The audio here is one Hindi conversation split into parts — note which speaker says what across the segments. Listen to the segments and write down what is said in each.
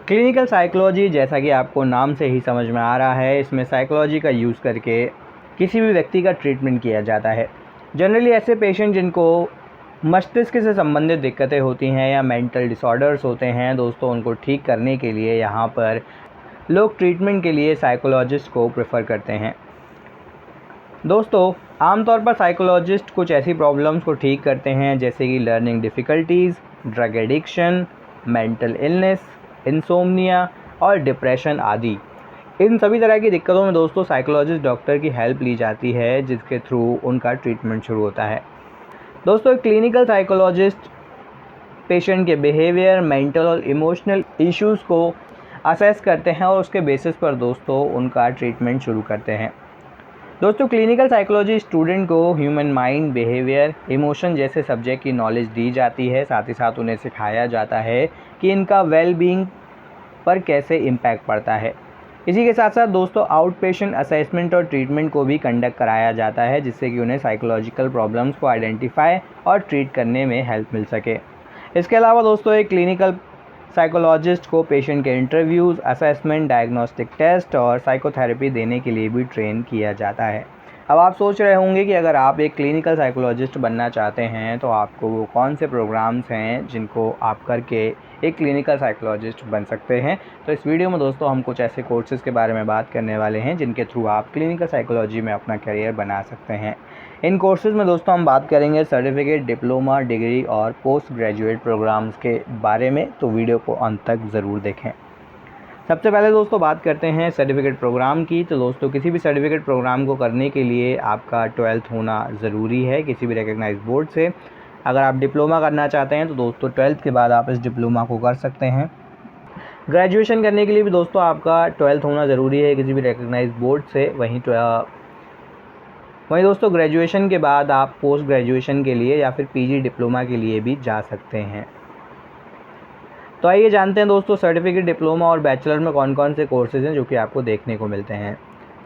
Speaker 1: क्लिनिकल साइकोलॉजी, जैसा कि आपको नाम से ही समझ में आ रहा है, इसमें साइकोलॉजी का यूज़ करके किसी भी व्यक्ति का ट्रीटमेंट किया जाता है। जनरली ऐसे पेशेंट जिनको मस्तिष्क से संबंधित दिक्कतें होती हैं या मेंटल डिसऑर्डर्स होते हैं दोस्तों, उनको ठीक करने के लिए यहाँ पर लोग ट्रीटमेंट के लिए साइकोलॉजिस्ट को प्रेफर करते हैं। दोस्तों, आमतौर पर साइकोलॉजिस्ट कुछ ऐसी प्रॉब्लम्स को ठीक करते हैं जैसे कि learning difficulties, drug addiction, mental illness, insomnia और डिप्रेशन आदि। इन सभी तरह की दिक्कतों में दोस्तों साइकोलॉजिस्ट डॉक्टर की हेल्प ली जाती है, जिसके थ्रू उनका ट्रीटमेंट शुरू होता है। दोस्तों, क्लिनिकल साइकोलॉजिस्ट पेशेंट के बिहेवियर, मेंटल और इमोशनल इश्यूज़ को असेस करते हैं और उसके बेसिस पर दोस्तों उनका ट्रीटमेंट शुरू करते हैं। दोस्तों, क्लिनिकल साइकोलॉजी स्टूडेंट को ह्यूमन माइंड, बिहेवियर, इमोशन जैसे सब्जेक्ट की नॉलेज दी जाती है। साथ ही साथ उन्हें सिखाया जाता है कि इनका वेल बीइंग पर कैसे इम्पैक्ट पड़ता है। इसी के साथ साथ दोस्तों आउट पेशेंट असेसमेंट और ट्रीटमेंट को भी कंडक्ट कराया जाता है, जिससे कि उन्हें साइकोलॉजिकल प्रॉब्लम्स को आइडेंटिफाई और ट्रीट करने में हेल्प मिल सके। इसके अलावा दोस्तों एक क्लिनिकल साइकोलॉजिस्ट को पेशेंट के इंटरव्यूज़, असेसमेंट, डायग्नोस्टिक टेस्ट और साइकोथेरेपी देने के लिए भी ट्रेन किया जाता है। अब आप सोच रहे होंगे कि अगर आप एक क्लिनिकल साइकोलॉजिस्ट बनना चाहते हैं तो आपको वो कौन से प्रोग्राम्स हैं जिनको आप करके एक क्लिनिकल साइकोलॉजिस्ट बन सकते हैं। तो इस वीडियो में दोस्तों हम कुछ ऐसे कोर्सेज़ के बारे में बात करने वाले हैं जिनके थ्रू आप क्लिनिकल साइकोलॉजी में अपना करियर बना सकते हैं। इन कोर्सेज़ में दोस्तों हम बात करेंगे सर्टिफिकेट, डिप्लोमा, डिग्री और पोस्ट ग्रेजुएट प्रोग्राम्स के बारे में, तो वीडियो को अंत तक ज़रूर देखें। सबसे पहले दोस्तों बात करते हैं सर्टिफिकेट प्रोग्राम की। तो दोस्तों किसी भी सर्टिफिकेट प्रोग्राम को करने के लिए आपका 12th होना ज़रूरी है किसी भी रिकग्नाइज्ड बोर्ड से। अगर आप डिप्लोमा करना चाहते हैं तो दोस्तों 12th के बाद आप इस डिप्लोमा को कर सकते हैं। ग्रेजुएशन करने के लिए भी दोस्तों आपका 12th होना ज़रूरी है किसी भी रिकग्नाइज्ड बोर्ड से। वहीं दोस्तों ग्रेजुएशन के बाद आप पोस्ट ग्रेजुएशन के लिए या फिर पीजी डिप्लोमा के लिए भी जा सकते हैं। तो आइए जानते हैं दोस्तों सर्टिफिकेट, डिप्लोमा और बैचलर में कौन कौन से कोर्सेज़ हैं जो कि आपको देखने को मिलते हैं।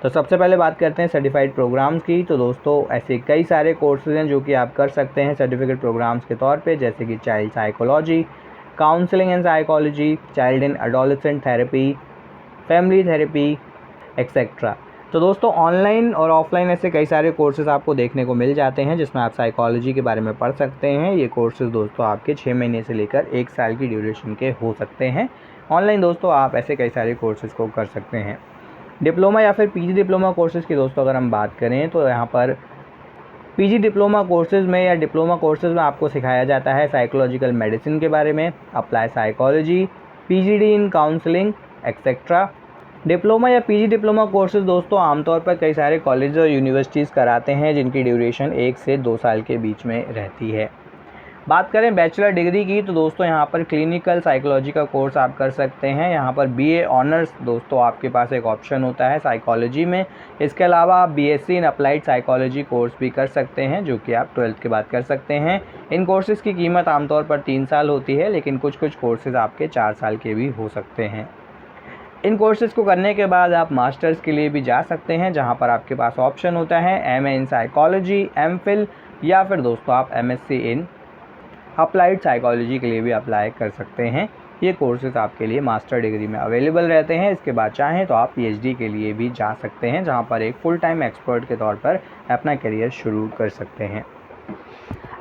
Speaker 1: तो सबसे पहले बात करते हैं सर्टिफाइड प्रोग्राम्स की। तो दोस्तों ऐसे कई सारे कोर्सेज़ हैं जो कि आप कर सकते हैं सर्टिफिकेट प्रोग्राम्स के तौर पे, जैसे कि child psychology, counselling and psychology, child and adolescent therapy, family therapy etcetera. तो दोस्तों ऑनलाइन और ऑफलाइन ऐसे कई सारे कोर्सेज़ आपको देखने को मिल जाते हैं जिसमें आप साइकोलॉजी के बारे में पढ़ सकते हैं। ये कोर्सेज़ दोस्तों आपके 6 महीने से लेकर 1 साल की ड्यूरेशन के हो सकते हैं। ऑनलाइन दोस्तों आप ऐसे कई सारे कोर्सेज़ को कर सकते हैं। डिप्लोमा या फिर पीजी डिप्लोमा कोर्सेज़ की दोस्तों अगर हम बात करें तो यहाँ पर पीजी डिप्लोमा कोर्सेज़ में या डिप्लोमा कोर्सेज़ में आपको सिखाया जाता है साइकोलॉजिकल मेडिसिन के बारे में, अप्लाई साइकोलॉजी, पीजीडी इन काउंसलिंग एक्सेट्रा। डिप्लोमा या पीजी डिप्लोमा कोर्सेज़ दोस्तों आमतौर पर कई सारे कॉलेज और यूनिवर्सिटीज़ कराते हैं जिनकी ड्यूरेशन 1 से 2 साल के बीच में रहती है। बात करें बैचलर डिग्री की तो दोस्तों यहाँ पर क्लिनिकल साइकोलॉजी का कोर्स आप कर सकते हैं। यहाँ पर बीए ऑनर्स दोस्तों आपके पास एक ऑप्शन होता है साइकोलॉजी में। इसके अलावा आप BSc in applied psychology course भी कर सकते हैं जो कि आप 12th के बाद कर सकते हैं। इन कोर्सेज़ की कीमत आमतौर पर 3 साल होती है, लेकिन कुछ कोर्सेज़ आपके 4 साल के भी हो सकते हैं। इन कोर्सेज़ को करने के बाद आप मास्टर्स के लिए भी जा सकते हैं, जहां पर आपके पास ऑप्शन होता है एमए इन साइकोलॉजी, एमफिल या फिर दोस्तों आप एमएससी इन अप्लाइड साइकोलॉजी के लिए भी अप्लाई कर सकते हैं। ये कोर्सेज़ आपके लिए मास्टर डिग्री में अवेलेबल रहते हैं। इसके बाद चाहें तो आप पीएचडी के लिए भी जा सकते हैं, जहाँ पर एक फुल टाइम एक्सपर्ट के तौर पर अपना करियर शुरू कर सकते हैं।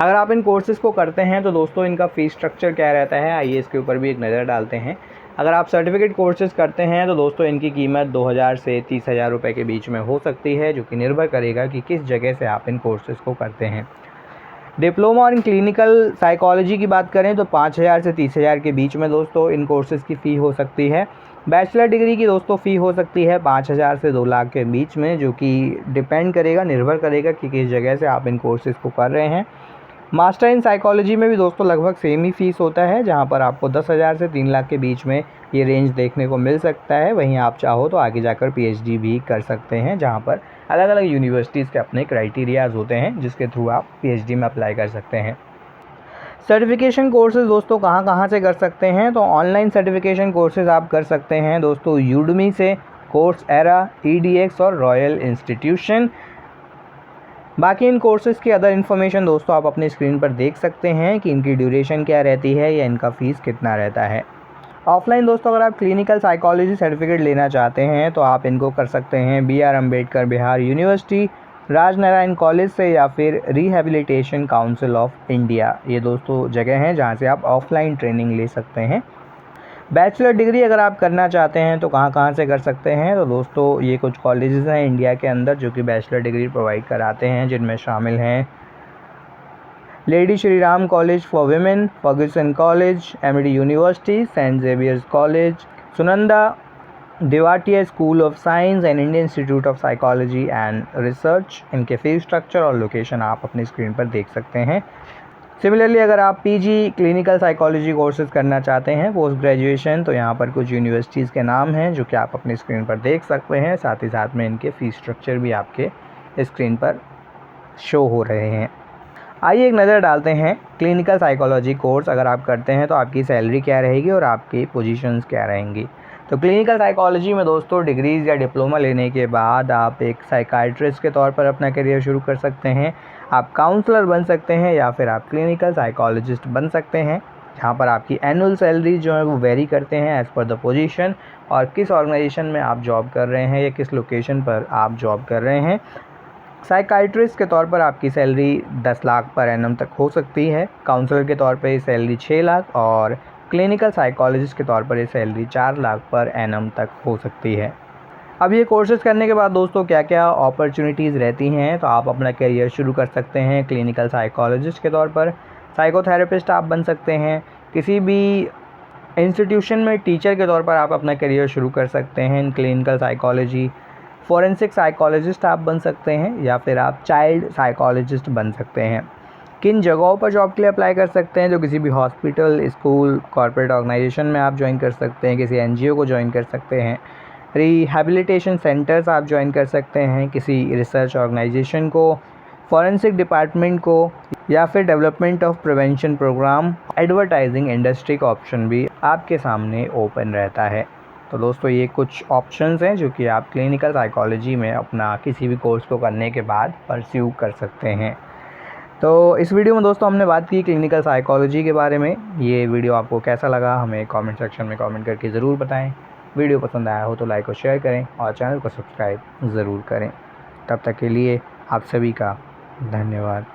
Speaker 1: अगर आप इन कोर्सेज़ को करते हैं तो दोस्तों इनका फ़ीस स्ट्रक्चर क्या रहता है, आइए इसके ऊपर भी एक नज़र डालते हैं। अगर आप सर्टिफिकेट कोर्सेज़ करते हैं तो दोस्तों इनकी कीमत 2000 से 30,000 रुपये के बीच में हो सकती है, जो कि निर्भर करेगा कि किस जगह से आप इन कोर्सेज़ को करते हैं। डिप्लोमा और इन क्लिनिकल साइकोलॉजी की बात करें तो 5000 से 30,000 के बीच में दोस्तों इन कोर्सेज़ की फ़ी हो सकती है। बैचलर डिग्री की दोस्तों फ़ी हो सकती है 5000 से 2 लाख के बीच में, जो कि डिपेंड करेगा, निर्भर करेगा कि किस जगह से आप इन कोर्सेज़ को कर रहे हैं। मास्टर इन साइकोलॉजी में भी दोस्तों लगभग सेम ही फ़ीस होता है, जहां पर आपको 10,000 से 3 लाख के बीच में ये रेंज देखने को मिल सकता है। वहीं आप चाहो तो आगे जाकर पीएचडी भी कर सकते हैं, जहां पर अलग अलग यूनिवर्सिटीज़ के अपने क्राइटेरियाज़ होते हैं जिसके थ्रू आप पीएचडी में अप्लाई कर सकते हैं। सर्टिफिकेशन कोर्सेज़ दोस्तों कहाँ कहाँ से कर सकते हैं, तो ऑनलाइन सर्टिफिकेशन कोर्सेज़ आप कर सकते हैं दोस्तों यूडमी से, कोर्स एरा, EDX और रॉयल इंस्टीट्यूशन। बाकी इन कोर्सेज़ की अदर इन्फॉर्मेशन दोस्तों आप अपनी स्क्रीन पर देख सकते हैं कि इनकी ड्यूरेशन क्या रहती है या इनका फ़ीस कितना रहता है। ऑफलाइन दोस्तों अगर आप क्लिनिकल साइकोलॉजी सर्टिफिकेट लेना चाहते हैं तो आप इनको कर सकते हैं BR Ambedkar Bihar university, Rajnarayan college से, या फिर रिहैबिलिटेशन काउंसिल ऑफ इंडिया। ये दोस्तों जगह हैं जहाँ से आप ऑफलाइन ट्रेनिंग ले सकते हैं। बैचलर डिग्री अगर आप करना चाहते हैं तो कहाँ से कर सकते हैं, तो दोस्तों ये कुछ कॉलेजेस हैं इंडिया के अंदर जो कि बैचलर डिग्री प्रोवाइड कराते हैं, जिनमें शामिल हैं lady Shri Ram college for women, Fergusson college, MD university, saint Xavier's college, Sunanda Devatia school of science and Indian institute of psychology and research. इनके फीस स्ट्रक्चर और लोकेशन आप अपनी स्क्रीन पर देख सकते हैं। सिमिलरली अगर आप PG क्लिनिकल साइकोलॉजी कोर्सेज करना चाहते हैं पोस्ट ग्रेजुएशन, तो यहाँ पर कुछ यूनिवर्सिटीज़ के नाम हैं जो कि आप अपनी स्क्रीन पर देख सकते हैं। साथ ही साथ में इनके फ़ीस स्ट्रक्चर भी आपके स्क्रीन पर शो हो रहे हैं। आइए एक नज़र डालते हैं क्लिनिकल साइकोलॉजी कोर्स अगर आप करते हैं तो आपकी सैलरी क्या रहेगी और आपकी पोजीशंस क्या रहेंगी। तो क्लिनिकल साइकोलॉजी में दोस्तों डिग्रीज़ या डिप्लोमा लेने के बाद आप एक साइकाइट्रिस्ट के तौर पर अपना करियर शुरू कर सकते हैं, आप काउंसलर बन सकते हैं, या फिर आप क्लिनिकल साइकोलॉजिस्ट बन सकते हैं, जहाँ पर आपकी एनुअल सैलरी जो है वो वेरी करते हैं एज़ पर द पोजीशन और किस ऑर्गेनाइजेशन में आप जॉब कर रहे हैं या किस लोकेशन पर आप जॉब कर रहे हैं। साइकाइट्रिस्ट के तौर पर आपकी सैलरी 10 लाख पर एनम तक हो सकती है, काउंसलर के तौर पर ये सैलरी 6 लाख और क्लिनिकल साइकोलॉजिस्ट के तौर पर ये सैलरी 4 लाख पर एनम तक हो सकती है। अब ये कोर्सेज़ करने के बाद दोस्तों क्या क्या अपॉर्चुनिटीज़ रहती हैं, तो आप अपना करियर शुरू कर सकते हैं क्लिनिकल साइकोलॉजिस्ट के तौर पर, साइकोथेरेपिस्ट आप बन सकते हैं, किसी भी इंस्टीट्यूशन में टीचर के तौर पर आप अपना करियर शुरू कर सकते हैं in clinical psychology, forensic psychologist आप बन सकते हैं, या फिर आप चाइल्ड साइकोलॉजिस्ट बन सकते हैं। किन जगहों पर जॉब के लिए अप्लाई कर सकते हैं, जो किसी भी हॉस्पिटल, स्कूल, कॉर्पोरेट ऑर्गेनाइजेशन में आप ज्वाइन कर सकते हैं, किसी NGO को ज्वाइन कर सकते हैं, रिहैबिलिटेशन सेंटर्स आप ज्वाइन कर सकते हैं, किसी रिसर्च ऑर्गेनाइजेशन को, फॉरेंसिक डिपार्टमेंट को, या फिर development of prevention programme, advertising industry का ऑप्शन भी आपके सामने ओपन रहता है। तो दोस्तों ये कुछ ऑप्शंस हैं जो कि आप क्लिनिकल साइकोलॉजी में अपना किसी भी कोर्स को करने के बाद परस्यू कर सकते हैं। तो इस वीडियो में दोस्तों हमने बात की क्लिनिकल साइकोलॉजी के बारे में। ये वीडियो आपको कैसा लगा हमें कमेंट सेक्शन में कमेंट करके ज़रूर बताएं। वीडियो पसंद आया हो तो लाइक और शेयर करें और चैनल को सब्सक्राइब ज़रूर करें। तब तक के लिए आप सभी का धन्यवाद।